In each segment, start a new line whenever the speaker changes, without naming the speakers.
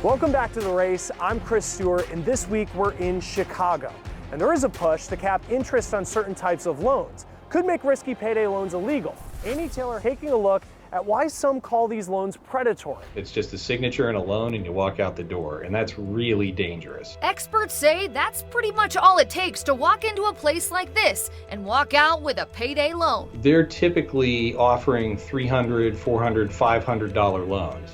Welcome back to The Race. I'm Chris Stewart, and this week we're in Chicago. And there is a push to cap interest on certain types of loans. Could make risky payday loans illegal. Amy Taylor taking a look at why some call these loans predatory.
It's just a signature and a loan and you walk out the door, and that's really dangerous.
Experts say that's pretty much all it takes to walk into a place like this and walk out with a payday loan.
They're typically offering $300, $400, $500 loans.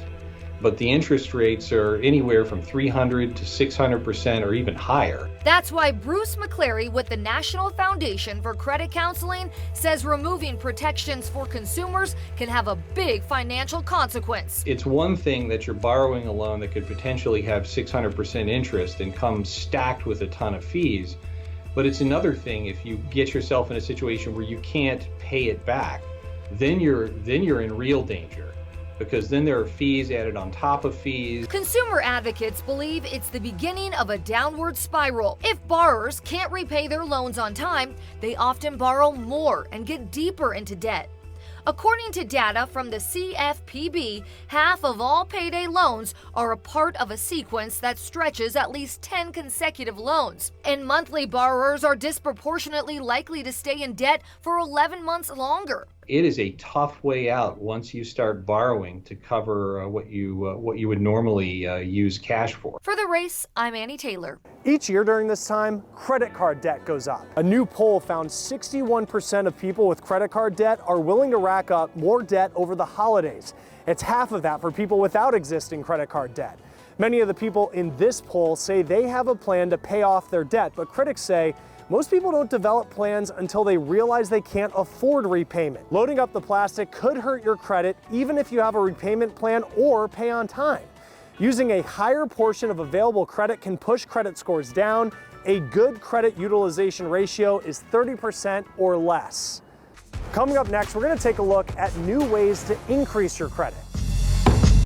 But the interest rates are anywhere from 300 to 600% or even higher.
That's why Bruce McClary with the National Foundation for Credit Counseling says removing protections for consumers can have a big financial consequence.
It's one thing that you're borrowing a loan that could potentially have 600% interest and come stacked with a ton of fees. But it's another thing if you get yourself in a situation where you can't pay it back, then you're in real danger. Because then there are fees added on top of fees.
Consumer advocates believe it's the beginning of a downward spiral. If borrowers can't repay their loans on time, they often borrow more and get deeper into debt. According to data from the CFPB, half of all payday loans are a part of a sequence that stretches at least 10 consecutive loans. And monthly borrowers are disproportionately likely to stay in debt for 11 months longer.
It is a tough way out once you start borrowing to cover what you would normally use cash for.
For The Race, I'm Annie Taylor.
Each year during this time, credit card debt goes up. A new poll found 61% of people with credit card debt are willing to rack up more debt over the holidays. It's half of that for people without existing credit card debt. Many of the people in this poll say they have a plan to pay off their debt, but critics say most people don't develop plans until they realize they can't afford repayment. Loading up the plastic could hurt your credit even if you have a repayment plan or pay on time. Using a higher portion of available credit can push credit scores down. A good credit utilization ratio is 30% or less. Coming up next, we're going to take a look at new ways to increase your credit.